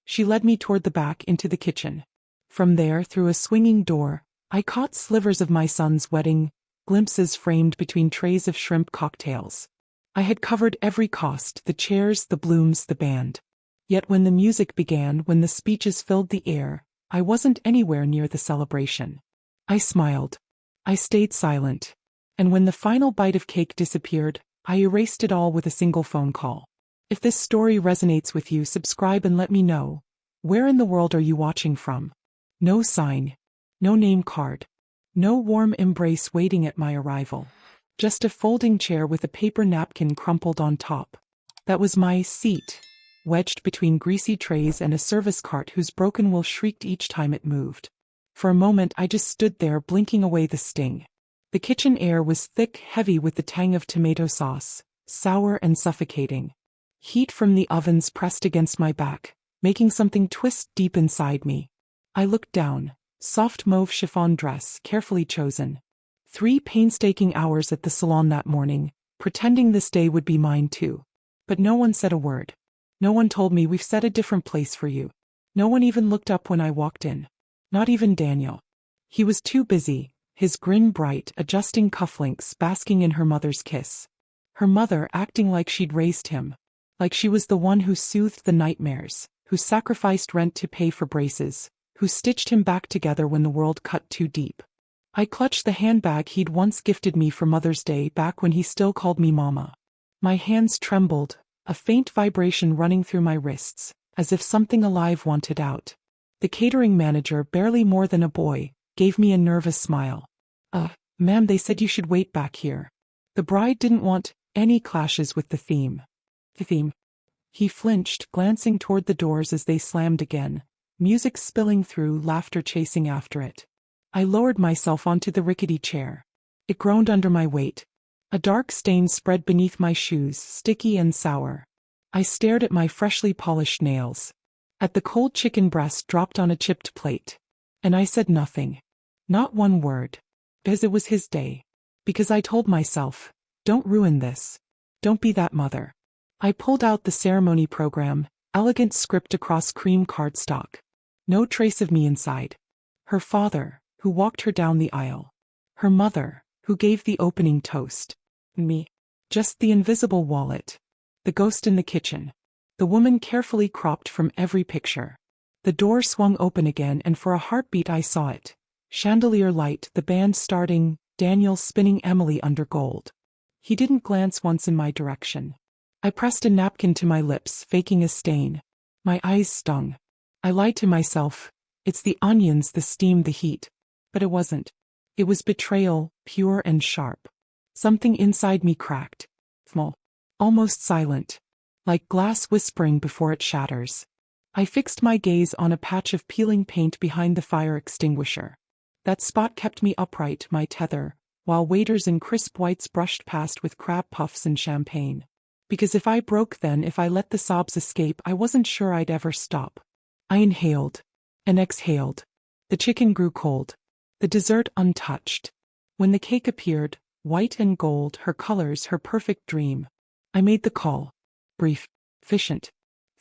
She led me toward the back into the kitchen. From there, through a swinging door, I caught slivers of my son's wedding, glimpses framed between trays of shrimp cocktails. I had covered every cost, the chairs, the blooms, the band. Yet when the music began, when the speeches filled the air, I wasn't anywhere near the celebration. I smiled. I stayed silent. And when the final bite of cake disappeared, I erased it all with a single phone call. If this story resonates with you, subscribe and let me know. Where in the world are you watching from? No sign. No name card. No warm embrace waiting at my arrival. Just a folding chair with a paper napkin crumpled on top. That was my seat, wedged between greasy trays and a service cart whose broken wheel shrieked each time it moved. For a moment I just stood there, blinking away the sting. The kitchen air was thick, heavy with the tang of tomato sauce, sour and suffocating. Heat from the ovens pressed against my back, making something twist deep inside me. I looked down. Soft mauve chiffon dress, carefully chosen. 3 painstaking hours at the salon that morning, pretending this day would be mine too. But no one said a word. No one told me we've set a different place for you. No one even looked up when I walked in. Not even Daniel. He was too busy, his grin bright, adjusting cufflinks, basking in her mother's kiss. Her mother acting like she'd raised him. Like she was the one who soothed the nightmares, who sacrificed rent to pay for braces, who stitched him back together when the world cut too deep. I clutched the handbag he'd once gifted me for Mother's Day, back when he still called me Mama. My hands trembled, a faint vibration running through my wrists, as if something alive wanted out. The catering manager, barely more than a boy, gave me a nervous smile. Ma'am, they said you should wait back here. The bride didn't want any clashes with the theme. The theme. He flinched, glancing toward the doors as they slammed again, music spilling through, laughter chasing after it. I lowered myself onto the rickety chair. It groaned under my weight. A dark stain spread beneath my shoes, sticky and sour. I stared at my freshly polished nails. At the cold chicken breast dropped on a chipped plate. And I said nothing. Not one word. Because it was his day. Because I told myself, don't ruin this. Don't be that mother. I pulled out the ceremony program, elegant script across cream cardstock. No trace of me inside. Her father, who walked her down the aisle. Her mother, who gave the opening toast. Me. Just the invisible wallet. The ghost in the kitchen. The woman carefully cropped from every picture. The door swung open again, and for a heartbeat I saw it. Chandelier light, the band starting, Daniel spinning Emily under gold. He didn't glance once in my direction. I pressed a napkin to my lips, faking a stain. My eyes stung. I lied to myself. It's the onions, the steam, the heat. But it wasn't. It was betrayal, pure and sharp. Something inside me cracked. Small. Almost silent. Like glass whispering before it shatters. I fixed my gaze on a patch of peeling paint behind the fire extinguisher. That spot kept me upright, my tether, while waiters in crisp whites brushed past with crab puffs and champagne. Because if I broke then, if I let the sobs escape, I wasn't sure I'd ever stop. I inhaled. And exhaled. The chicken grew cold. The dessert untouched. When the cake appeared, white and gold, her colors, her perfect dream. I made the call. Brief. Efficient.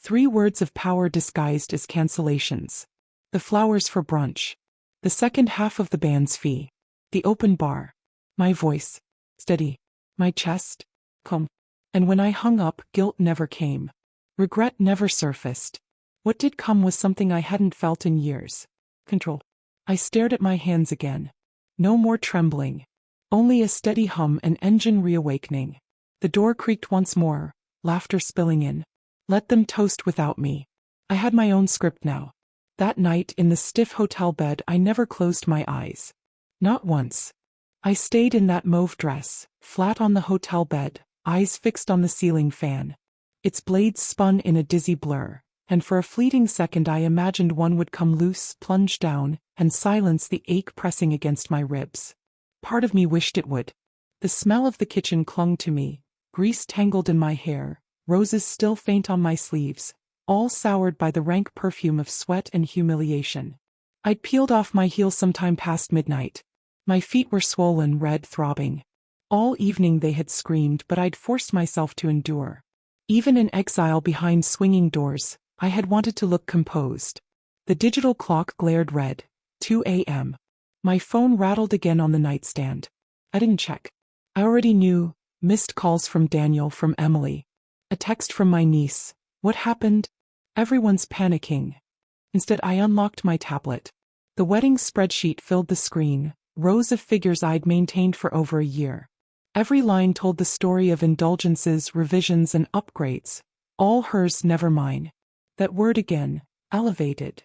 3 words of power disguised as cancellations. The flowers for brunch. The second half of the band's fee. The open bar. My voice. Steady. My chest. Calm. And when I hung up, guilt never came. Regret never surfaced. What did come was something I hadn't felt in years. Control. I stared at my hands again. No more trembling. Only a steady hum, an engine reawakening. The door creaked once more, laughter spilling in. Let them toast without me. I had my own script now. That night, in the stiff hotel bed, I never closed my eyes. Not once. I stayed in that mauve dress, flat on the hotel bed, eyes fixed on the ceiling fan. Its blades spun in a dizzy blur, and for a fleeting second I imagined one would come loose, plunge down, and silence the ache pressing against my ribs. Part of me wished it would. The smell of the kitchen clung to me, grease tangled in my hair, roses still faint on my sleeves, all soured by the rank perfume of sweat and humiliation. I'd peeled off my heels sometime past midnight. My feet were swollen, red, throbbing. All evening they had screamed, but I'd forced myself to endure. Even in exile behind swinging doors, I had wanted to look composed. The digital clock glared red. 2 a.m. My phone rattled again on the nightstand. I didn't check. I already knew. Missed calls from Daniel, from Emily. A text from my niece. What happened? Everyone's panicking. Instead, I unlocked my tablet. The wedding spreadsheet filled the screen, rows of figures I'd maintained for over a year. Every line told the story of indulgences, revisions, and upgrades. All hers, never mine. That word again, elevated.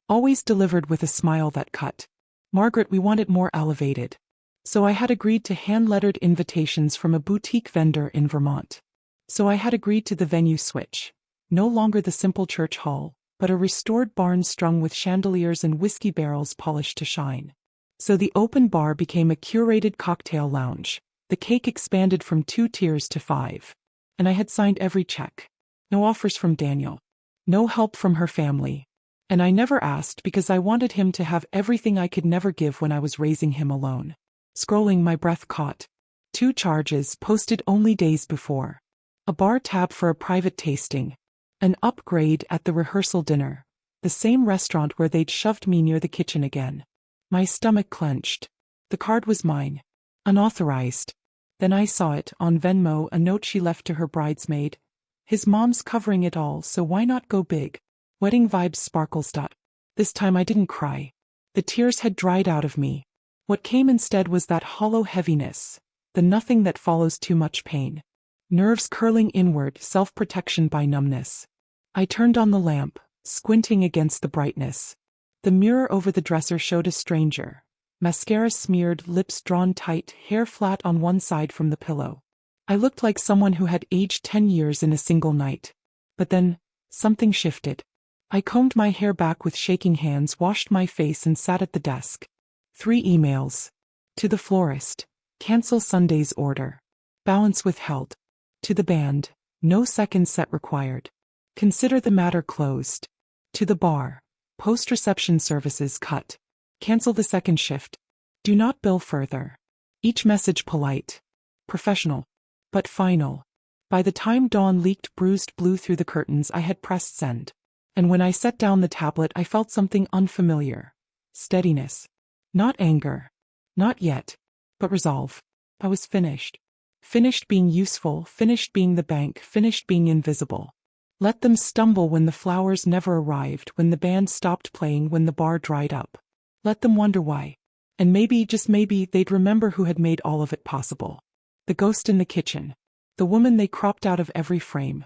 Always delivered with a smile that cut. Margaret, we want it more elevated. So I had agreed to hand-lettered invitations from a boutique vendor in Vermont. So I had agreed to the venue switch. No longer the simple church hall, but a restored barn strung with chandeliers and whiskey barrels polished to shine. So the open bar became a curated cocktail lounge. The cake expanded from 2 tiers to 5. And I had signed every check. No offers from Daniel. No help from her family. And I never asked because I wanted him to have everything I could never give when I was raising him alone. Scrolling, my breath caught. 2 charges posted only days before. A bar tab for a private tasting. An upgrade at the rehearsal dinner. The same restaurant where they'd shoved me near the kitchen again. My stomach clenched. The card was mine. Unauthorized. Then I saw it, on Venmo, a note she left to her bridesmaid. His mom's covering it all, so why not go big? Wedding vibes sparkles. This time I didn't cry. The tears had dried out of me. What came instead was that hollow heaviness, the nothing that follows too much pain. Nerves curling inward, self-protection by numbness. I turned on the lamp, squinting against the brightness. The mirror over the dresser showed a stranger. Mascara smeared, lips drawn tight, hair flat on one side from the pillow. I looked like someone who had aged 10 years in a single night. But then, something shifted. I combed my hair back with shaking hands, washed my face, and sat at the desk. 3 emails. To the florist. Cancel Sunday's order. Balance withheld. To the band. No second set required. Consider the matter closed. To the bar. Post-reception services cut. Cancel the second shift. Do not bill further. Each message polite. Professional. But final. By the time dawn leaked bruised blue through the curtains, I had pressed send. And when I set down the tablet, I felt something unfamiliar. Steadiness. Not anger. Not yet. But resolve. I was finished. Finished being useful, finished being the bank, finished being invisible. Let them stumble when the flowers never arrived, when the band stopped playing, when the bar dried up. Let them wonder why. And maybe, just maybe, they'd remember who had made all of it possible. The ghost in the kitchen. The woman they cropped out of every frame.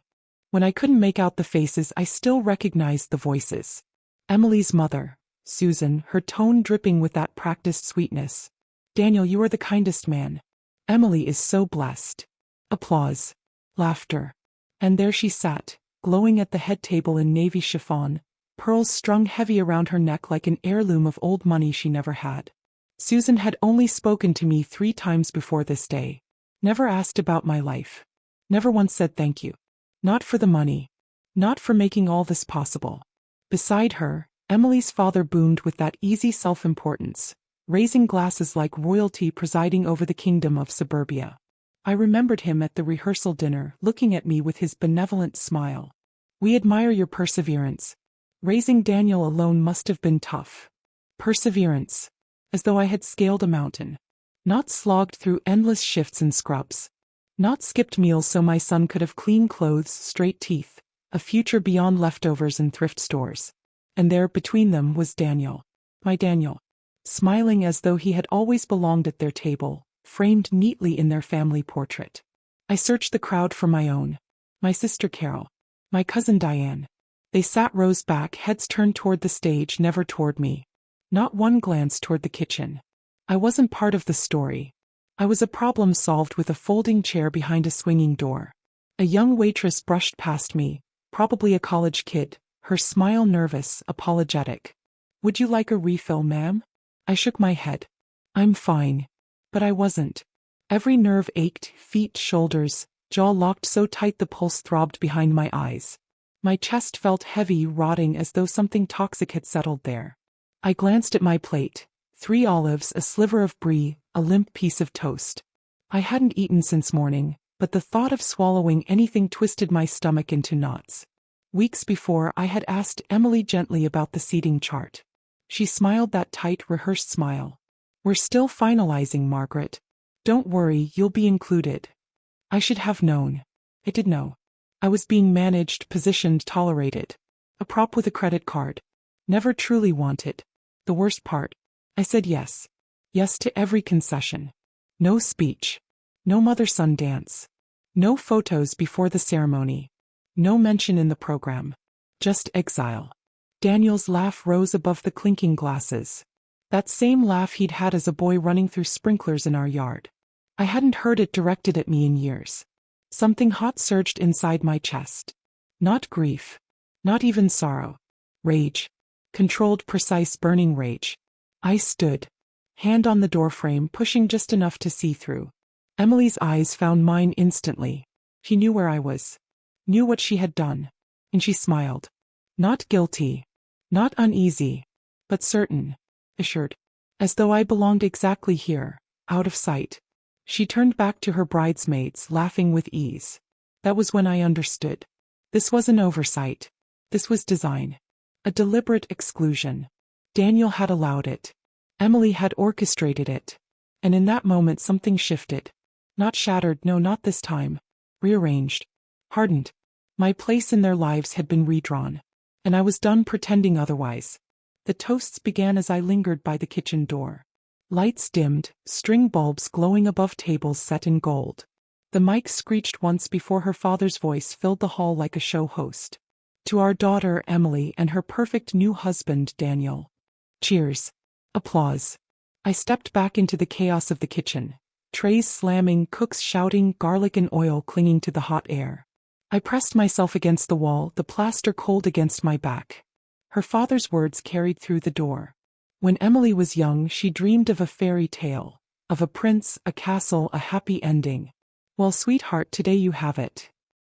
When I couldn't make out the faces, I still recognized the voices. Emily's mother, Susan, her tone dripping with that practiced sweetness. Daniel, you are the kindest man. Emily is so blessed. Applause. Laughter. And there she sat, glowing at the head table in navy chiffon, pearls strung heavy around her neck like an heirloom of old money she never had. Susan had only spoken to me 3 times before this day. Never asked about my life. Never once said thank you. Not for the money. Not for making all this possible. Beside her, Emily's father boomed with that easy self-importance, raising glasses like royalty presiding over the kingdom of suburbia. I remembered him at the rehearsal dinner, looking at me with his benevolent smile. We admire your perseverance. Raising Daniel alone must have been tough. Perseverance. As though I had scaled a mountain. Not slogged through endless shifts and scrubs. Not skipped meals so my son could have clean clothes, straight teeth, a future beyond leftovers and thrift stores. And there, between them, was Daniel. My Daniel. Smiling as though he had always belonged at their table, framed neatly in their family portrait. I searched the crowd for my own. My sister Carol. My cousin Diane. They sat rows back, heads turned toward the stage, never toward me. Not one glance toward the kitchen. I wasn't part of the story. I was a problem solved with a folding chair behind a swinging door. A young waitress brushed past me, probably a college kid, her smile nervous, apologetic. Would you like a refill, ma'am? I shook my head. I'm fine. But I wasn't. Every nerve ached, feet, shoulders, jaw locked so tight the pulse throbbed behind my eyes. My chest felt heavy, rotting as though something toxic had settled there. I glanced at my plate. 3 olives, a sliver of brie, a limp piece of toast. I hadn't eaten since morning, but the thought of swallowing anything twisted my stomach into knots. Weeks before, I had asked Emily gently about the seating chart. She smiled that tight, rehearsed smile. "We're still finalizing, Margaret. Don't worry, you'll be included." I should have known. I did know. I was being managed, positioned, tolerated. A prop with a credit card. Never truly wanted. The worst part. I said yes. Yes to every concession. No speech. No mother-son dance. No photos before the ceremony. No mention in the program. Just exile. Daniel's laugh rose above the clinking glasses. That same laugh he'd had as a boy running through sprinklers in our yard. I hadn't heard it directed at me in years. Something hot surged inside my chest. Not grief. Not even sorrow. Rage. Controlled, precise, burning rage. I stood. Hand on the doorframe, pushing just enough to see through. Emily's eyes found mine instantly. She knew where I was. Knew what she had done. And she smiled. Not guilty. Not uneasy. But certain. Assured. As though I belonged exactly here, out of sight. She turned back to her bridesmaids, laughing with ease. That was when I understood. This wasn't oversight. This was design. A deliberate exclusion. Daniel had allowed it. Emily had orchestrated it. And in that moment something shifted. Not shattered, no, not this time. Rearranged. Hardened. My place in their lives had been redrawn. And I was done pretending otherwise. The toasts began as I lingered by the kitchen door. Lights dimmed, string bulbs glowing above tables set in gold. The mic screeched once before her father's voice filled the hall like a show host. To our daughter, Emily, and her perfect new husband, Daniel. Cheers. Applause. I stepped back into the chaos of the kitchen. Trays slamming, cooks shouting, garlic and oil clinging to the hot air. I pressed myself against the wall, the plaster cold against my back. Her father's words carried through the door. When Emily was young, she dreamed of a fairy tale. Of a prince, a castle, a happy ending. Well, sweetheart, today you have it.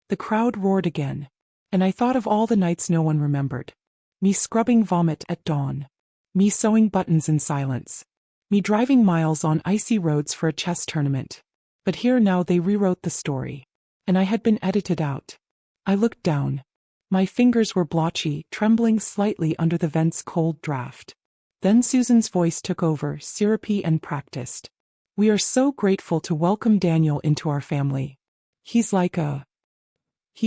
The crowd roared again. And I thought of all the nights no one remembered. Me scrubbing vomit at dawn. Me sewing buttons in silence. Me driving miles on icy roads for a chess tournament. But here now they rewrote the story. And I had been edited out. I looked down. My fingers were blotchy, trembling slightly under the vent's cold draft. Then Susan's voice took over, syrupy and practiced. "We are so grateful to welcome Daniel into our family. He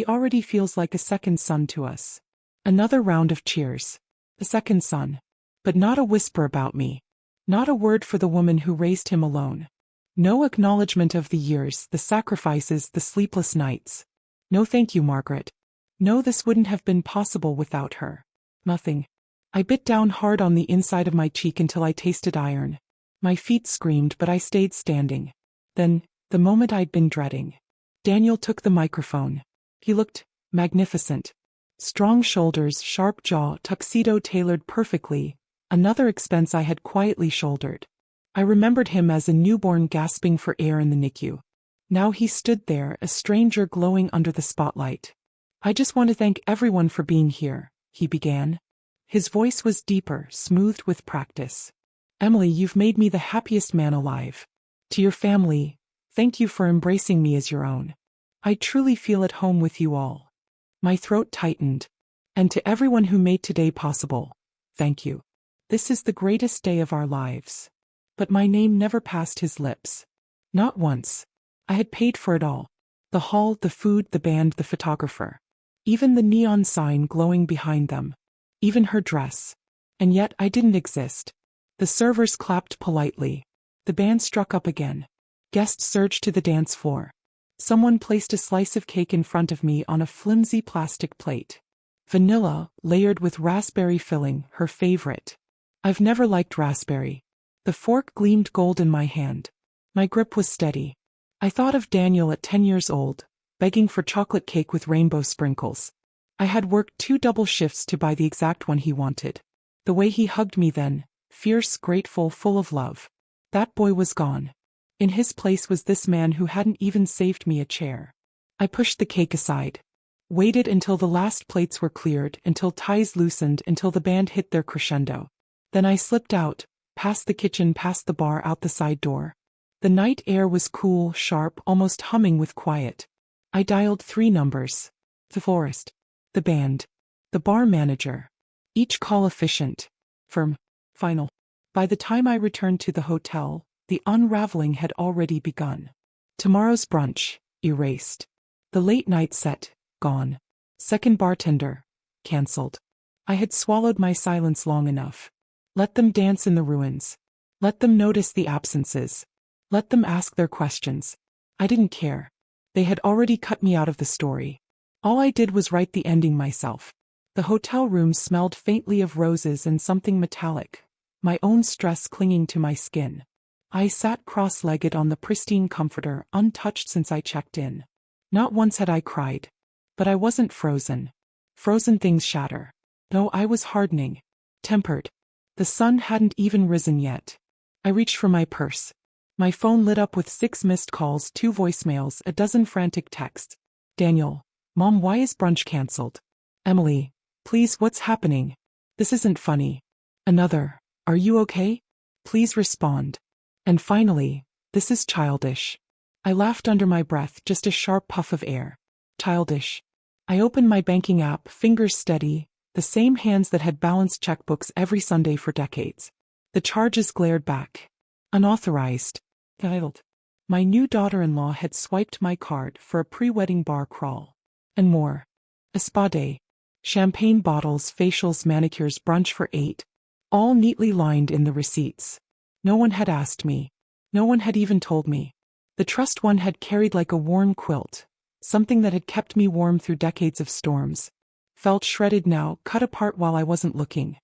already feels like a second son to us." Another round of cheers. A second son. But not a whisper about me. Not a word for the woman who raised him alone. No acknowledgement of the years, the sacrifices, the sleepless nights. No thank you, Margaret. No, this wouldn't have been possible without her. Nothing. I bit down hard on the inside of my cheek until I tasted iron. My feet screamed, but I stayed standing. Then, the moment I'd been dreading. Daniel took the microphone. He looked magnificent. Strong shoulders, sharp jaw, tuxedo tailored perfectly. Another expense I had quietly shouldered. I remembered him as a newborn gasping for air in the NICU. Now he stood there, a stranger glowing under the spotlight. "I just want to thank everyone for being here," he began. His voice was deeper, smoothed with practice. "Emily, you've made me the happiest man alive. To your family, thank you for embracing me as your own. I truly feel at home with you all." My throat tightened. "And to everyone who made today possible, thank you. This is the greatest day of our lives." But my name never passed his lips. Not once. I had paid for it all. The hall, the food, the band, the photographer. Even the neon sign glowing behind them. Even her dress. And yet I didn't exist. The servers clapped politely. The band struck up again. Guests surged to the dance floor. Someone placed a slice of cake in front of me on a flimsy plastic plate. Vanilla, layered with raspberry filling, her favorite. I've never liked raspberry. The fork gleamed gold in my hand. My grip was steady. I thought of Daniel at 10 years old, begging for chocolate cake with rainbow sprinkles. I had worked 2 double shifts to buy the exact one he wanted. The way he hugged me then, fierce, grateful, full of love. That boy was gone. In his place was this man who hadn't even saved me a chair. I pushed the cake aside. Waited until the last plates were cleared, until ties loosened, until the band hit their crescendo. Then I slipped out, past the kitchen, past the bar, out the side door. The night air was cool, sharp, almost humming with quiet. I dialed 3 numbers. The forest. the band, the bar manager. Each call efficient, firm, final. By the time I returned to the hotel, the unraveling had already begun. Tomorrow's brunch, erased. The late night set, gone. Second bartender, cancelled. I had swallowed my silence long enough. Let them dance in the ruins. Let them notice the absences. Let them ask their questions. I didn't care. They had already cut me out of the story. All I did was write the ending myself. The hotel room smelled faintly of roses and something metallic, my own stress clinging to my skin. I sat cross-legged on the pristine comforter, untouched since I checked in. Not once had I cried. But I wasn't frozen. Frozen things shatter. No, I was hardening. Tempered. The sun hadn't even risen yet. I reached for my purse. My phone lit up with 6 missed calls, 2 voicemails, a dozen frantic texts. Daniel. Mom, why is brunch cancelled? Emily. Please, what's happening? This isn't funny. Another. Are you okay? Please respond. And finally, this is childish. I laughed under my breath, just a sharp puff of air. Childish. I opened my banking app, fingers steady, the same hands that had balanced checkbooks every Sunday for decades. The charges glared back. Unauthorized. Titled. My new daughter-in-law had swiped my card for a pre-wedding bar crawl. And more. A spa day. Champagne bottles, facials, manicures, brunch for 8. All neatly lined in the receipts. No one had asked me. No one had even told me. The trust one had carried like a worn quilt. Something that had kept me warm through decades of storms. Felt shredded now, cut apart while I wasn't looking.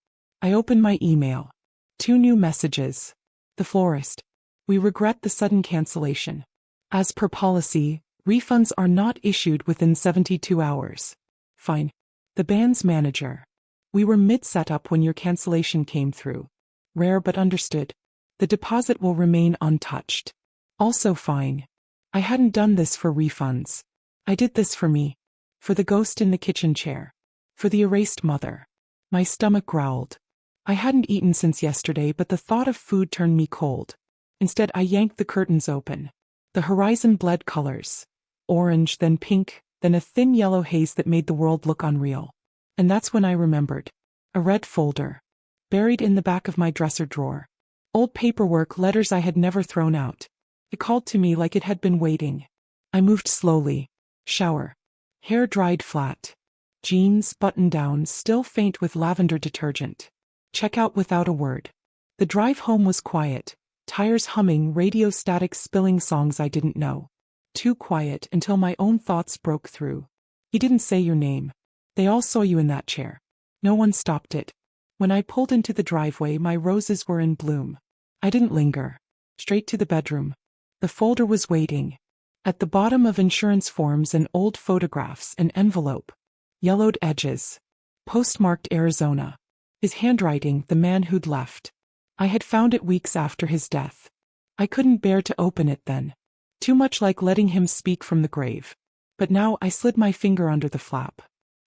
I opened my email. 2 new messages. The florist. We regret the sudden cancellation. As per policy, refunds are not issued within 72 hours. Fine. The band's manager. We were mid-setup when your cancellation came through. Rare but understood. The deposit will remain untouched. Also fine. I hadn't done this for refunds. I did this for me. For the ghost in the kitchen chair. For the erased mother. My stomach growled. I hadn't eaten since yesterday, but the thought of food turned me cold. Instead, I yanked the curtains open. The horizon bled colors. Orange, then pink, then a thin yellow haze that made the world look unreal. And that's when I remembered. A red folder. Buried in the back of my dresser drawer. Old paperwork, letters I had never thrown out. It called to me like it had been waiting. I moved slowly. Shower. Hair dried flat. Jeans, button-down, still faint with lavender detergent. Check out without a word. The drive home was quiet. Tires humming, radio static spilling songs I didn't know. Too quiet until my own thoughts broke through. He didn't say your name. They all saw you in that chair. No one stopped it. When I pulled into the driveway, my roses were in bloom. I didn't linger. Straight to the bedroom. The folder was waiting. At the bottom of insurance forms and old photographs, an envelope. Yellowed edges. Postmarked Arizona. His handwriting, the man who'd left. I had found it weeks after his death. I couldn't bear to open it then. Too much like letting him speak from the grave. But now I slid my finger under the flap.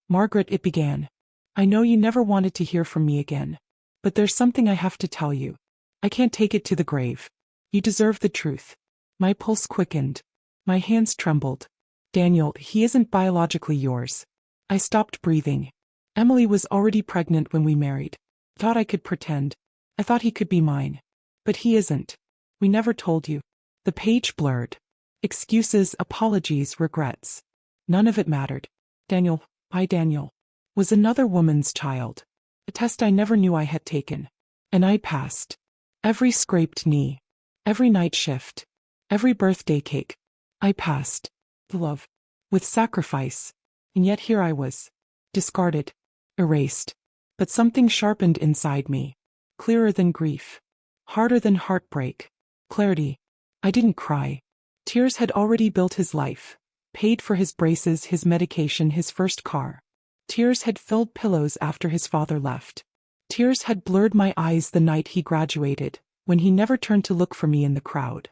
Margaret, it began. I know you never wanted to hear from me again. But there's something I have to tell you. I can't take it to the grave. You deserve the truth. My pulse quickened. My hands trembled. Daniel, he isn't biologically yours. I stopped breathing. Emily was already pregnant when we married. Thought I could pretend. I thought he could be mine. But he isn't. We never told you. The page blurred. Excuses, apologies, regrets. None of it mattered. Daniel, I Daniel, was another woman's child. A test I never knew I had taken. And I passed. Every scraped knee. Every night shift. Every birthday cake. I passed. Love. With sacrifice. And yet here I was. Discarded. Erased. But something sharpened inside me. Clearer than grief. Harder than heartbreak. Clarity. I didn't cry. Tears had already built his life. Paid for his braces, his medication, his first car. Tears had filled pillows after his father left. Tears had blurred my eyes the night he graduated, when he never turned to look for me in the crowd.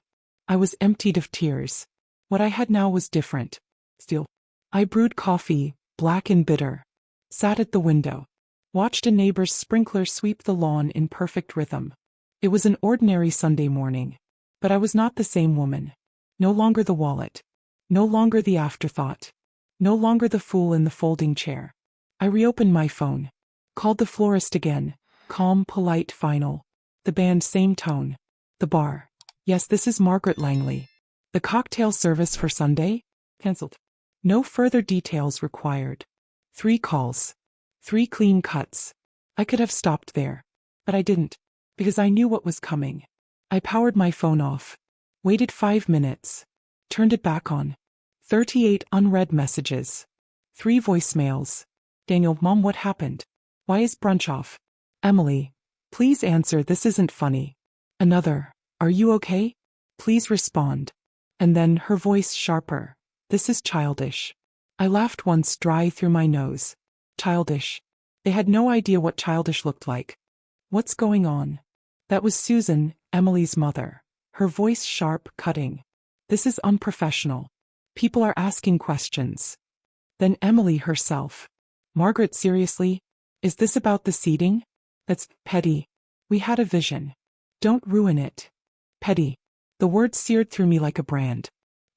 I was emptied of tears. What I had now was different. Still. I brewed coffee, black and bitter. Sat at the window. Watched a neighbor's sprinkler sweep the lawn in perfect rhythm. It was an ordinary Sunday morning. But I was not the same woman. No longer the wallet. No longer the afterthought. No longer the fool in the folding chair. I reopened my phone. Called the florist again. Calm, polite, final. The band, same tone. The bar. Yes, this is Margaret Langley. The cocktail service for Sunday? Cancelled. No further details required. 3 calls. 3 clean cuts. I could have stopped there. But I didn't. Because I knew what was coming. I powered my phone off. Waited 5 minutes. Turned it back on. 38 unread messages. 3 voicemails. Daniel, Mom, what happened? Why is brunch off? Emily, please answer, this isn't funny. Another, are you okay? Please respond. And then her voice sharper. This is childish. I laughed once dry through my nose. Childish. They had no idea what childish looked like. What's going on? That was Susan, Emily's mother. Her voice sharp, cutting. This is unprofessional. People are asking questions. Then Emily herself. Margaret, seriously? Is this about the seating? That's petty. We had a vision. Don't ruin it. Petty. The word seared through me like a brand.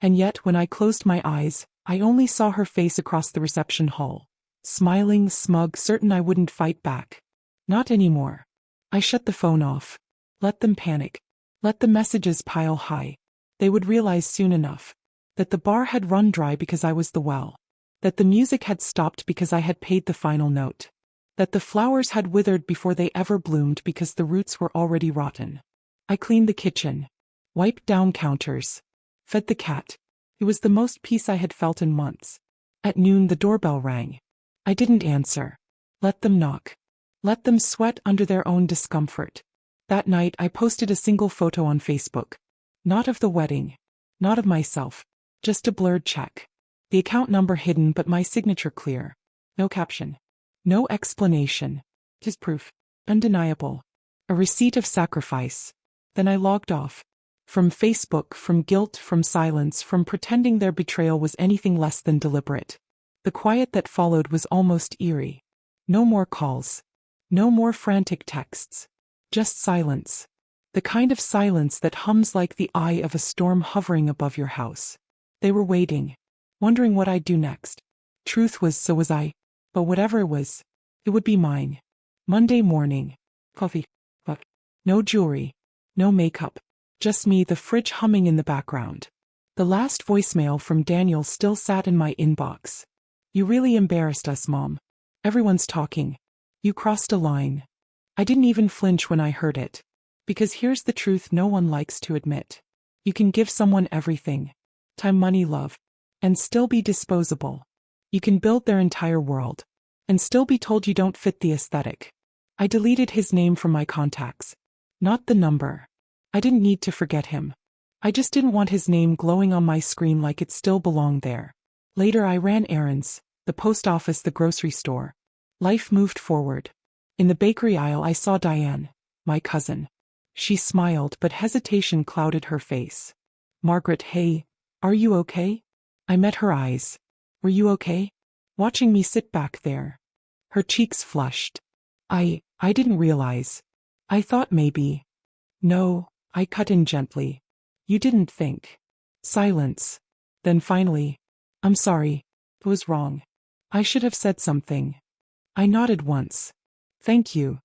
And yet, when I closed my eyes, I only saw her face across the reception hall. Smiling, smug, certain I wouldn't fight back. Not anymore. I shut the phone off. Let them panic. Let the messages pile high. They would realize soon enough that the bar had run dry because I was the well. That the music had stopped because I had paid the final note. That the flowers had withered before they ever bloomed because the roots were already rotten. I cleaned the kitchen. Wiped down counters. Fed the cat. It was the most peace I had felt in months. At noon the doorbell rang. I didn't answer. Let them knock. Let them sweat under their own discomfort. That night I posted a single photo on Facebook. Not of the wedding. Not of myself. Just a blurred check. The account number hidden but my signature clear. No caption. No explanation. Just proof. Undeniable. A receipt of sacrifice. Then I logged off. From Facebook, from guilt, from silence, from pretending their betrayal was anything less than deliberate. The quiet that followed was almost eerie. No more calls. No more frantic texts. Just silence. The kind of silence that hums like the eye of a storm hovering above your house. They were waiting. Wondering what I'd do next. Truth was, so was I. But whatever it was, it would be mine. Monday morning. Coffee. But no jewelry. No makeup. Just me, the fridge humming in the background. The last voicemail from Daniel still sat in my inbox. You really embarrassed us, Mom. Everyone's talking. You crossed a line. I didn't even flinch when I heard it. Because here's the truth no one likes to admit. You can give someone everything. Time, money, love. And still be disposable. You can build their entire world. And still be told you don't fit the aesthetic. I deleted his name from my contacts. Not the number. I didn't need to forget him. I just didn't want his name glowing on my screen like it still belonged there. Later I ran errands, the post office, the grocery store. Life moved forward. In the bakery aisle I saw Diane, my cousin. She smiled but hesitation clouded her face. Margaret, hey, are you okay? I met her eyes. Were you okay? Watching me sit back there. Her cheeks flushed. I didn't realize. I thought maybe. No, I cut in gently. You didn't think. Silence. Then finally. I'm sorry. It was wrong. I should have said something. I nodded once. Thank you.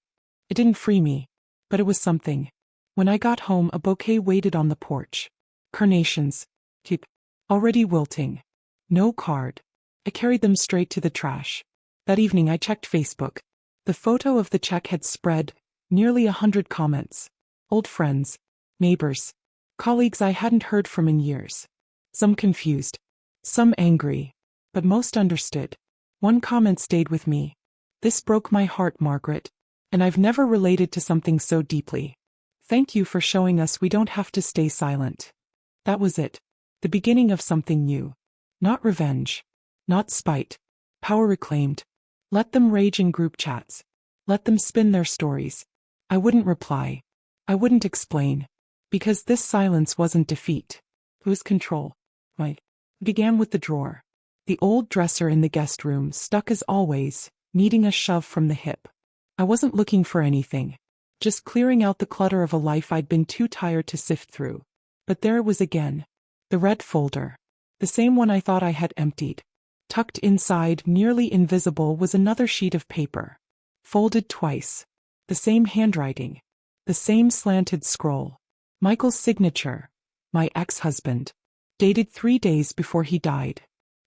It didn't free me. But it was something. When I got home a bouquet waited on the porch. Carnations. Keep. Already wilting. No card. I carried them straight to the trash. That evening I checked Facebook. The photo of the check had spread. Nearly 100 comments. Old friends. Neighbors. Colleagues I hadn't heard from in years. Some confused. Some angry. But most understood. One comment stayed with me. This broke my heart, Margaret. And I've never related to something so deeply. Thank you for showing us we don't have to stay silent. That was it. The beginning of something new. Not revenge. Not spite. Power reclaimed. Let them rage in group chats. Let them spin their stories. I wouldn't reply. I wouldn't explain. Because this silence wasn't defeat. It was control. Right. Began with the drawer. The old dresser in the guest room, stuck as always, needing a shove from the hip. I wasn't looking for anything. Just clearing out the clutter of a life I'd been too tired to sift through. But there it was again. The red folder. The same one I thought I had emptied. Tucked inside, nearly invisible, was another sheet of paper. Folded twice. The same handwriting. The same slanted scroll. Michael's signature. My ex-husband. Dated 3 days before he died.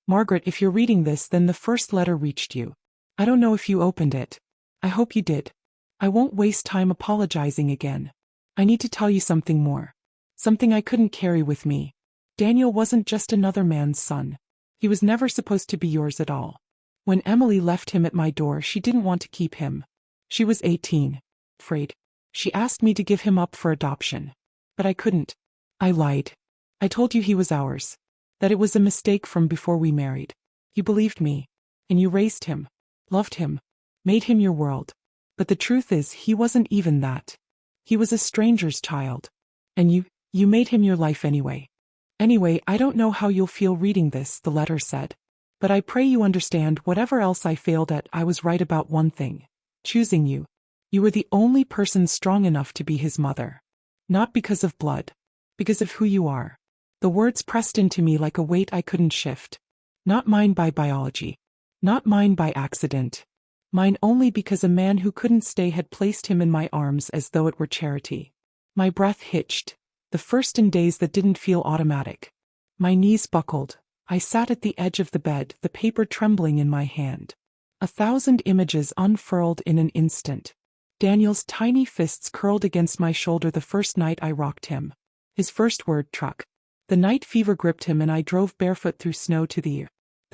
Margaret, if you're reading this, then the first letter reached you. I don't know if you opened it. I hope you did. I won't waste time apologizing again. I need to tell you something more. Something I couldn't carry with me. Daniel wasn't just another man's son. He was never supposed to be yours at all. When Emily left him at my door, she didn't want to keep him. She was 18. Afraid. She asked me to give him up for adoption. But I couldn't. I lied. I told you he was ours. That it was a mistake from before we married. You believed me. And you raised him. Loved him. Made him your world. But the truth is, he wasn't even that. He was a stranger's child. And you made him your life anyway. Anyway, I don't know how you'll feel reading this, the letter said. But I pray you understand, whatever else I failed at, I was right about one thing. Choosing you. You were the only person strong enough to be his mother. Not because of blood. Because of who you are. The words pressed into me like a weight I couldn't shift. Not mine by biology. Not mine by accident. Mine only because a man who couldn't stay had placed him in my arms as though it were charity. My breath hitched. The first in days that didn't feel automatic. My knees buckled. I sat at the edge of the bed, the paper trembling in my hand. 1,000 images unfurled in an instant. Daniel's tiny fists curled against my shoulder the first night I rocked him. His first word, truck. The night fever gripped him and I drove barefoot through snow to the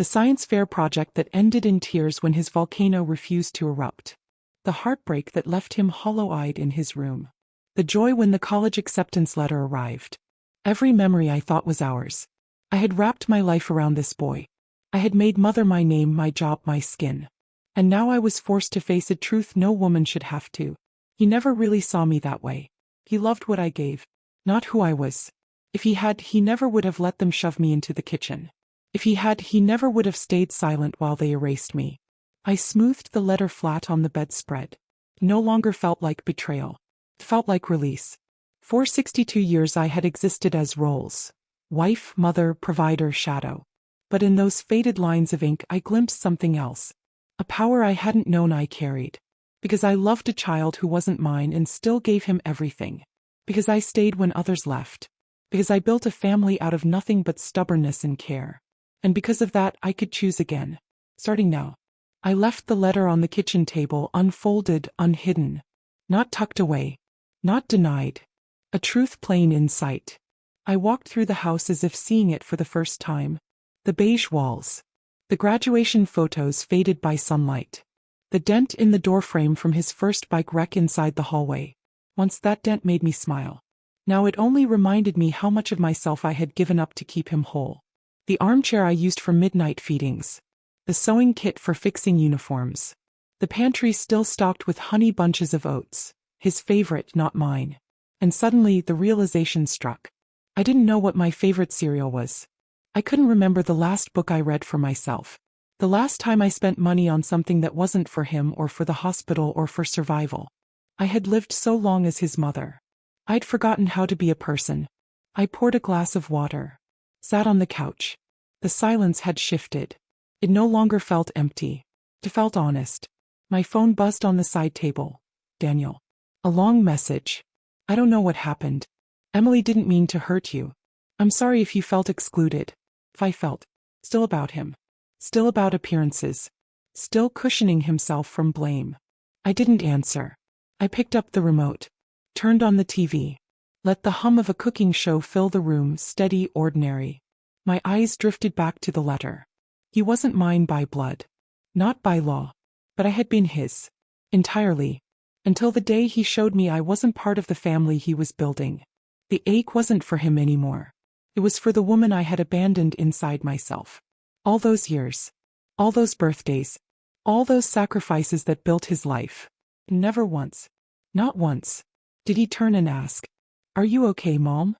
science fair project that ended in tears when his volcano refused to erupt. The heartbreak that left him hollow-eyed in his room. The joy when the college acceptance letter arrived. Every memory I thought was ours. I had wrapped my life around this boy. I had made mother my name, my job, my skin. And now I was forced to face a truth no woman should have to. He never really saw me that way. He loved what I gave, not who I was. If he had, he never would have let them shove me into the kitchen. If he had, he never would have stayed silent while they erased me. I smoothed the letter flat on the bedspread. It no longer felt like betrayal. It felt like release. For 62 years I had existed as roles. Wife, mother, provider, shadow. But in those faded lines of ink I glimpsed something else. A power I hadn't known I carried. Because I loved a child who wasn't mine and still gave him everything. Because I stayed when others left. Because I built a family out of nothing but stubbornness and care. And because of that, I could choose again. Starting now. I left the letter on the kitchen table, unfolded, unhidden. Not tucked away. Not denied. A truth plain in sight. I walked through the house as if seeing it for the first time. The beige walls. The graduation photos faded by sunlight. The dent in the doorframe from his first bike wreck inside the hallway. Once that dent made me smile. Now it only reminded me how much of myself I had given up to keep him whole. The armchair I used for midnight feedings. The sewing kit for fixing uniforms. The pantry still stocked with honey bunches of oats. His favorite, not mine. And suddenly the realization struck. I didn't know what my favorite cereal was. I couldn't remember the last book I read for myself. The last time I spent money on something that wasn't for him or for the hospital or for survival. I had lived so long as his mother. I'd forgotten how to be a person. I poured a glass of water. Sat on the couch. The silence had shifted. It no longer felt empty. It felt honest. My phone buzzed on the side table. Daniel. A long message. I don't know what happened. Emily didn't mean to hurt you. I'm sorry if you felt excluded. If I felt. Still about him. Still about appearances. Still cushioning himself from blame. I didn't answer. I picked up the remote. Turned on the TV. Let the hum of a cooking show fill the room, steady, ordinary. My eyes drifted back to the letter. He wasn't mine by blood. Not by law. But I had been his. Entirely. Until the day he showed me I wasn't part of the family he was building. The ache wasn't for him anymore. It was for the woman I had abandoned inside myself. All those years. All those birthdays. All those sacrifices that built his life. Never once. Not once. Did he turn and ask, "Are you okay, Mom?"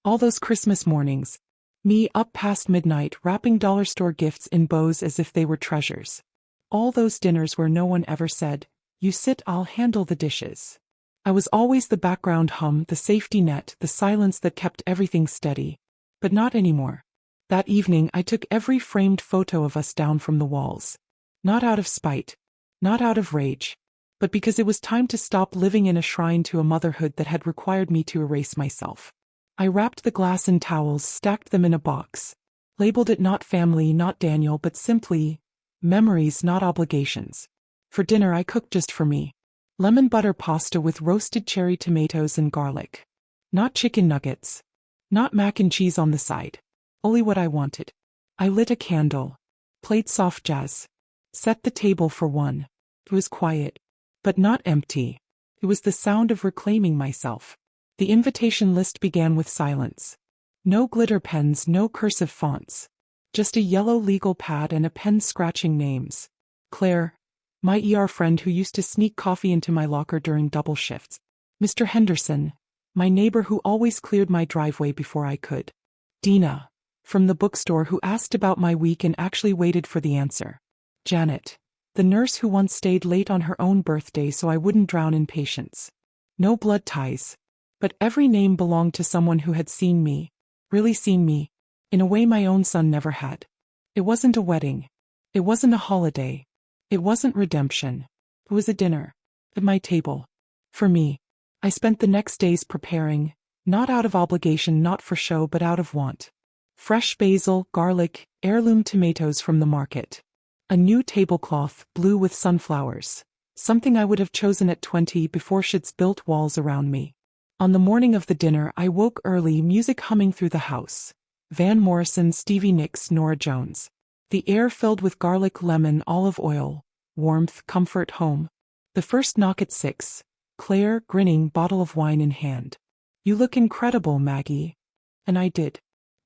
All those Christmas mornings. Me up past midnight wrapping dollar store gifts in bows as if they were treasures. All those dinners where no one ever said, "You sit, I'll handle the dishes." I was always the background hum, the safety net, the silence that kept everything steady. But not anymore. That evening I took every framed photo of us down from the walls. Not out of spite. Not out of rage. But because it was time to stop living in a shrine to a motherhood that had required me to erase myself. I wrapped the glass in towels, stacked them in a box. Labeled it not family, not Daniel, but simply memories, not obligations. For dinner I cooked just for me. Lemon butter pasta with roasted cherry tomatoes and garlic. Not chicken nuggets. Not mac and cheese on the side. Only what I wanted. I lit a candle. Played soft jazz. Set the table for one. It was quiet. But not empty. It was the sound of reclaiming myself. The invitation list began with silence. No glitter pens, no cursive fonts. Just a yellow legal pad and a pen scratching names. Claire, my ER friend who used to sneak coffee into my locker during double shifts. Mr. Henderson, my neighbor who always cleared my driveway before I could. Dina, from the bookstore who asked about my week and actually waited for the answer. Janet, the nurse who once stayed late on her own birthday so I wouldn't drown in patients. No blood ties. But every name belonged to someone who had seen me. Really seen me. In a way my own son never had. It wasn't a wedding. It wasn't a holiday. It wasn't redemption. It was a dinner. At my table. For me. I spent the next days preparing, not out of obligation, not for show, but out of want. Fresh basil, garlic, heirloom tomatoes from the market. A new tablecloth, blue with sunflowers. Something I would have chosen at 20 before shits built walls around me. On the morning of the dinner I woke early, music humming through the house. Van Morrison, Stevie Nicks, Norah Jones. The air filled with garlic, lemon, olive oil. Warmth, comfort, home. The first knock at 6. Claire, grinning, bottle of wine in hand. You look incredible, Maggie. And I did.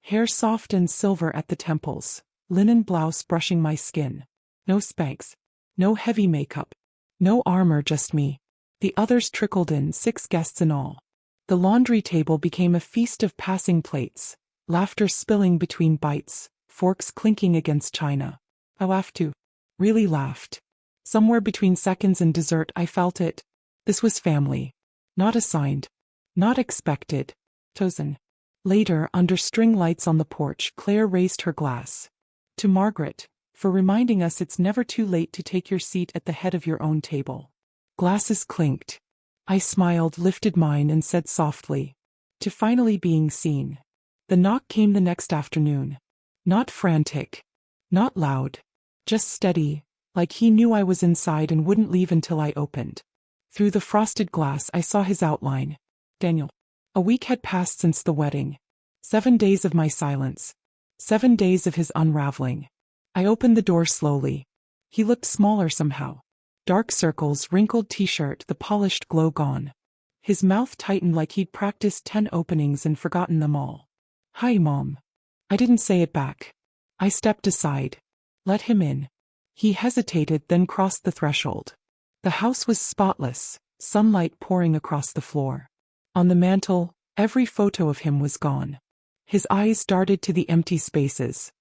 Hair soft and silver at the temples. Linen blouse brushing my skin. No Spanx. No heavy makeup. No armor, just me. The others trickled in, 6 guests in all. The laundry table became a feast of passing plates, laughter spilling between bites, forks clinking against china. I laughed too. Really laughed. Somewhere between seconds and dessert I felt it. This was family. Not assigned. Not expected. Chosen. Later, under string lights on the porch, Claire raised her glass. To Margaret, for reminding us it's never too late to take your seat at the head of your own table. Glasses clinked. I smiled, lifted mine and said softly, to finally being seen. The knock came the next afternoon. Not frantic. Not loud. Just steady, like he knew I was inside and wouldn't leave until I opened. Through the frosted glass I saw his outline. Daniel. A week had passed since the wedding. 7 days of my silence. 7 days of his unraveling. I opened the door slowly. He looked smaller somehow. Dark circles, wrinkled t-shirt, the polished glow gone. His mouth tightened like he'd practiced 10 openings and forgotten them all. Hi, Mom. I didn't say it back. I stepped aside. Let him in. He hesitated, then crossed the threshold. The house was spotless, sunlight pouring across the floor. On the mantel, every photo of him was gone. His eyes darted to the empty spaces.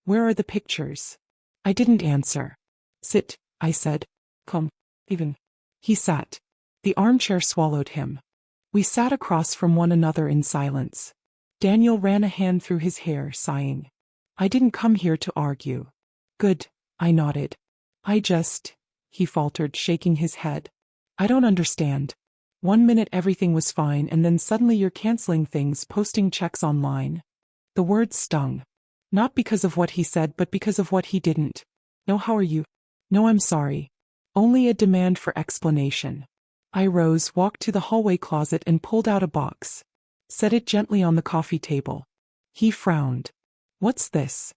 Where are the pictures? I didn't answer. Sit, I said. Come, even. He sat. The armchair swallowed him. We sat across from one another in silence. Daniel ran a hand through his hair, sighing. I didn't come here to argue. Good, I nodded. He faltered, shaking his head. I don't understand. 1 minute everything was fine and then suddenly you're canceling things, posting checks online. The words stung. Not because of what he said, but because of what he didn't. No, how are you? No, I'm sorry. Only a demand for explanation. I rose, walked to the hallway closet and pulled out a box. Set it gently on the coffee table. He frowned. What's this?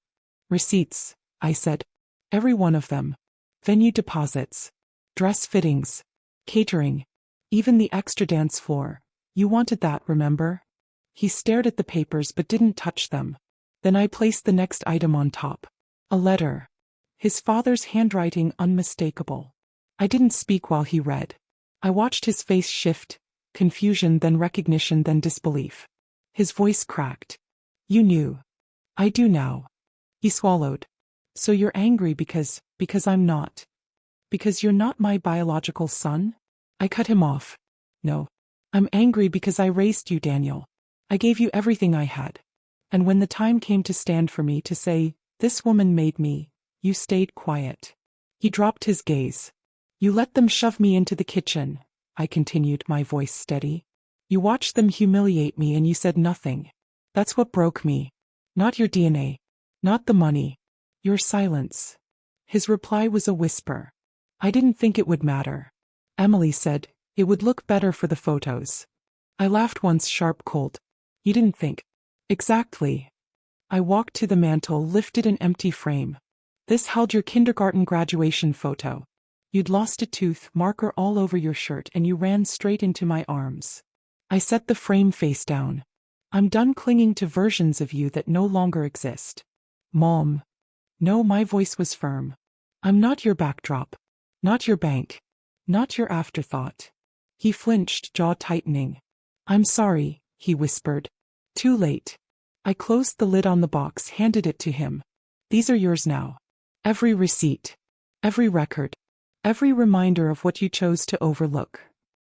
Receipts, I said. Every one of them. Venue deposits. Dress fittings. Catering. Even the extra dance floor. You wanted that, remember? He stared at the papers but didn't touch them. Then I placed the next item on top. A letter. His father's handwriting unmistakable. I didn't speak while he read. I watched his face shift, confusion, then recognition, then disbelief. His voice cracked. You knew. I do now. He swallowed. So you're angry because I'm not. Because you're not my biological son? I cut him off. No. I'm angry because I raised you, Daniel. I gave you everything I had. And when the time came to stand for me to say, "This woman made me," you stayed quiet. He dropped his gaze. "You let them shove me into the kitchen," I continued, my voice steady. "You watched them humiliate me and you said nothing. That's what broke me. Not your DNA. Not the money. Your silence." His reply was a whisper. "I didn't think it would matter." Emily said, "It would look better for the photos." I laughed once, sharp, cold. "You didn't think?" "Exactly." I walked to the mantel, lifted an empty frame. "This held your kindergarten graduation photo. You'd lost a tooth, marker all over your shirt, and you ran straight into my arms." I set the frame face down. "I'm done clinging to versions of you that no longer exist." "Mom." No, my voice was firm. "I'm not your backdrop. Not your bank. Not your afterthought." He flinched, jaw tightening. "I'm sorry," he whispered. "Too late." I closed the lid on the box, handed it to him. "These are yours now. Every receipt. Every record. Every reminder of what you chose to overlook."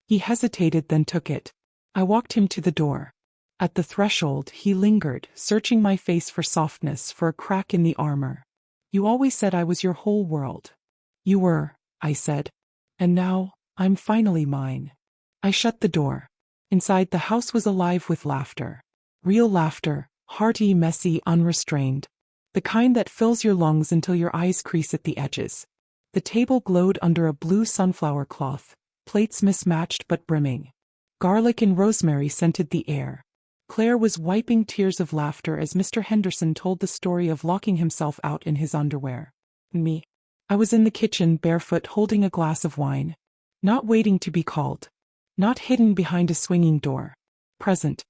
He hesitated, then took it. I walked him to the door. At the threshold, he lingered, searching my face for softness, for a crack in the armor. "You always said I was your whole world." "You were," I said. "And now, I'm finally mine." I shut the door. Inside, the house was alive with laughter. Real laughter, hearty, messy, unrestrained. The kind that fills your lungs until your eyes crease at the edges. The table glowed under a blue sunflower cloth, plates mismatched but brimming. Garlic and rosemary scented the air. Claire was wiping tears of laughter as Mr. Henderson told the story of locking himself out in his underwear. Me. I was in the kitchen, barefoot, holding a glass of wine. Not waiting to be called. Not hidden behind a swinging door. Present.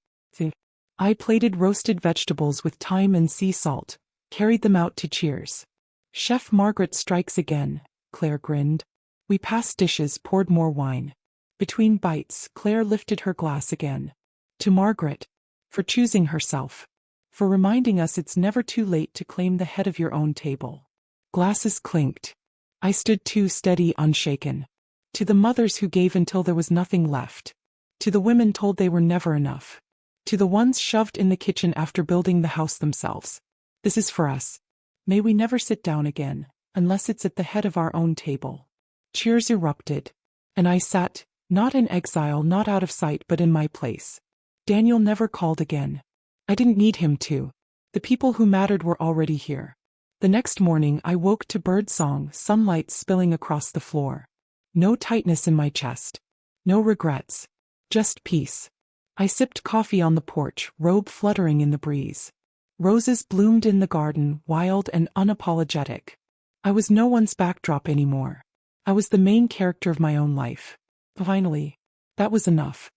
I plated roasted vegetables with thyme and sea salt, carried them out to cheers. "Chef Margaret strikes again," Claire grinned. We passed dishes, poured more wine. Between bites, Claire lifted her glass again. "To Margaret. For choosing herself. For reminding us it's never too late to claim the head of your own table." Glasses clinked. I stood too, steady, unshaken. "To the mothers who gave until there was nothing left. To the women told they were never enough. To the ones shoved in the kitchen after building the house themselves. This is for us. May we never sit down again, unless it's at the head of our own table." Cheers erupted. And I sat, not in exile, not out of sight, but in my place. Daniel never called again. I didn't need him to. The people who mattered were already here. The next morning I woke to birdsong, sunlight spilling across the floor. No tightness in my chest. No regrets. Just peace. I sipped coffee on the porch, robe fluttering in the breeze. Roses bloomed in the garden, wild and unapologetic. I was no one's backdrop anymore. I was the main character of my own life. Finally. That was enough.